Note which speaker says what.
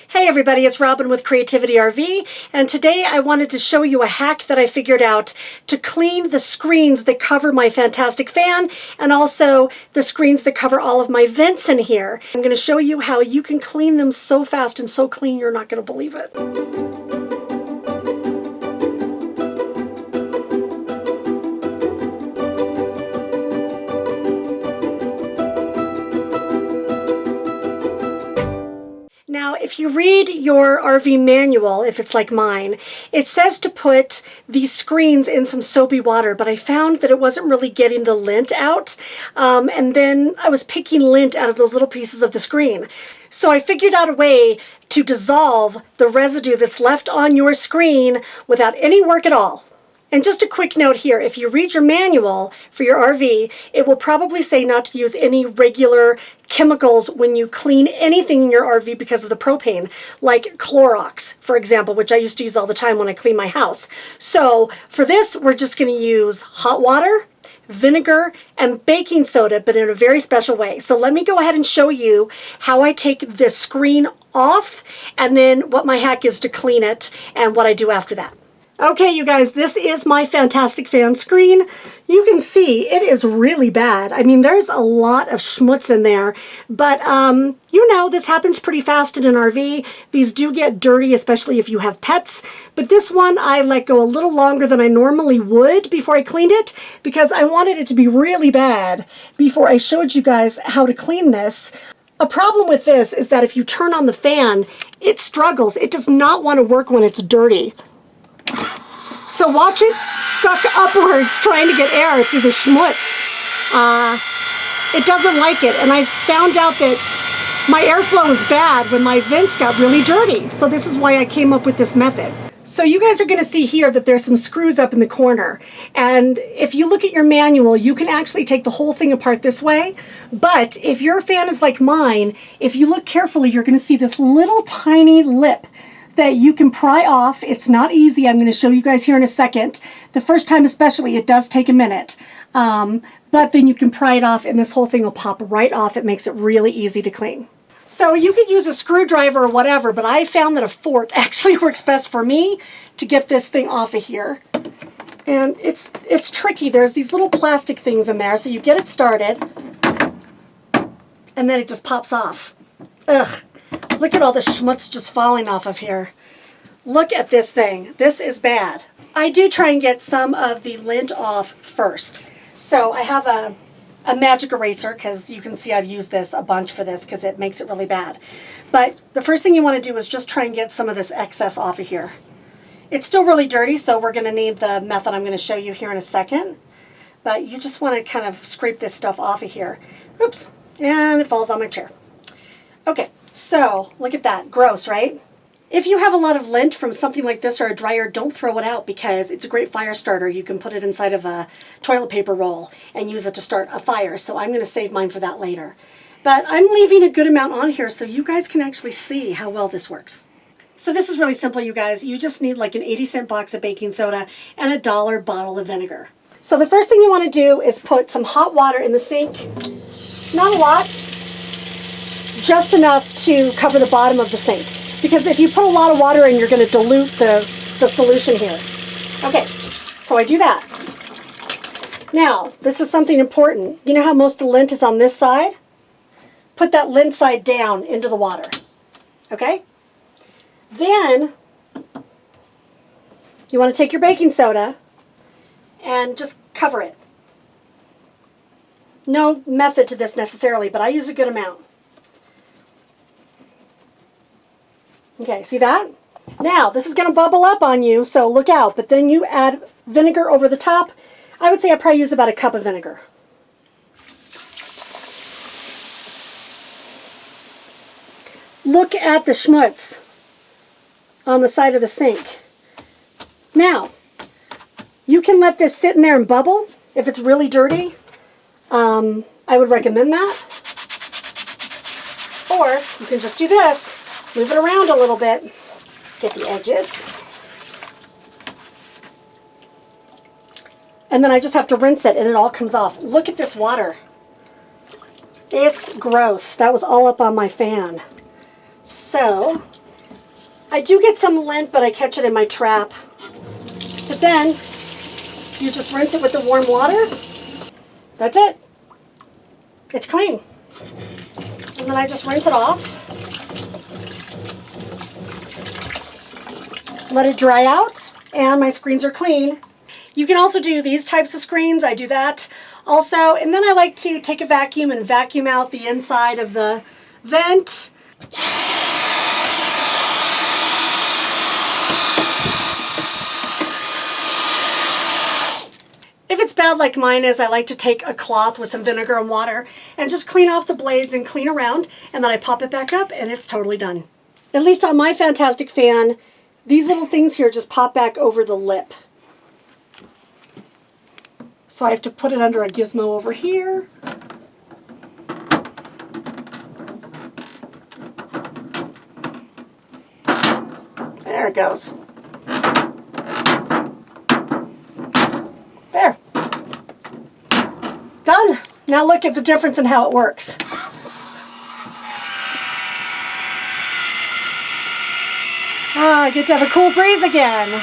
Speaker 1: Hey everybody, it's Robin with Creativity RV, and today I wanted to show you a hack that I figured out to clean the screens that cover my fantastic fan and also the screens that cover all of my vents in here. I'm going to show you how you can clean them so fast and so clean you're not going to believe it. Now, if you read your RV manual, if it's like mine, it says to put these screens in some soapy water, but I found that it wasn't really getting the lint out, and then I was picking lint out of those little pieces of the screen. So I figured out a way to dissolve the residue that's left on your screen without any work at all. And just a quick note here, if you read your manual for your RV, it will probably say not to use any regular chemicals when you clean anything in your RV because of the propane, like Clorox, for example, which I used to use all the time when I clean my house. So for this, we're just going to use hot water, vinegar, and baking soda, but in a very special way. So let me go ahead and show you how I take this screen off, and then what my hack is to clean it, and what I do after that. Okay, you guys, this is my fantastic fan screen. You can see it is really bad. I mean, there's a lot of schmutz in there, but you know, this happens pretty fast in an RV. These do get dirty, especially if you have pets. But this one, I let go a little longer than I normally would before I cleaned it because I wanted it to be really bad before I showed you guys how to clean this. A problem with this is that if you turn on the fan, it struggles. It does not want to work when it's dirty. So watch it suck upwards trying to get air through the schmutz. It doesn't like it, and I found out that my airflow was bad when my vents got really dirty. So this is why I came up with this method. So you guys are going to see here that there's some screws up in the corner. And if you look at your manual, you can actually take the whole thing apart this way. But if your fan is like mine, if you look carefully, you're going to see this little tiny lip that you can pry off. It's not easy. I'm going to show you guys here in a second. The first time especially, it does take a minute. But then you can pry it off and this whole thing will pop right off. It makes it really easy to clean. So you could use a screwdriver or whatever, but I found that a fork actually works best for me to get this thing off of here. And it's tricky. There's these little plastic things in there, so you get it started and then it just pops off. Ugh. Look at all the schmutz just falling off of here. Look at this thing. This is bad. I do try and get some of the lint off first. So I have a magic eraser because you can see I've used this a bunch for this because it makes it really bad. But the first thing you want to do is just try and get some of this excess off of here. It's still really dirty, so we're going to need the method I'm going to show you here in a second. But you just want to kind of scrape this stuff off of here. Oops, and it falls on my chair. Okay. So, look at that. Gross, right? If you have a lot of lint from something like this or a dryer, don't throw it out because it's a great fire starter. You can put it inside of a toilet paper roll and use it to start a fire. So I'm going to save mine for that later. But I'm leaving a good amount on here so you guys can actually see how well this works. So this is really simple, you guys. You just need like an 80-cent box of baking soda and a $1 bottle of vinegar. So the first thing you want to do is put some hot water in the sink. Not a lot. Just enough to cover the bottom of the sink. Because if you put a lot of water in, you're going to dilute the solution here. Okay, so I do that. Now, this is something important. You know how most of the lint is on this side? Put that lint side down into the water. Okay? Then, you want to take your baking soda and just cover it. No method to this necessarily, but I use a good amount. Okay, see that? Now, this is going to bubble up on you, so look out. But then you add vinegar over the top. I would say I probably use about a cup of vinegar. Look at the schmutz on the side of the sink. Now, you can let this sit in there and bubble if it's really dirty. I would recommend that. Or you can just do this. Move it around a little bit, get the edges. And then I just have to rinse it and it all comes off. Look at this water. It's gross. That was all up on my fan. So I do get some lint, but I catch it in my trap. But then you just rinse it with the warm water. That's it. It's clean. And then I just rinse it off. Let it dry out, and my screens are clean. You can also do these types of screens. I do that also. And then I like to take a vacuum and vacuum out the inside of the vent. If it's bad like mine is, I like to take a cloth with some vinegar and water and just clean off the blades and clean around, and then I pop it back up and it's totally done. At least on my fantastic fan, these little things here just pop back over the lip. So I have to put it under a gizmo over here. There it goes. There. Done. Now look at the difference in how it works. Ah, I get to have a cool breeze again.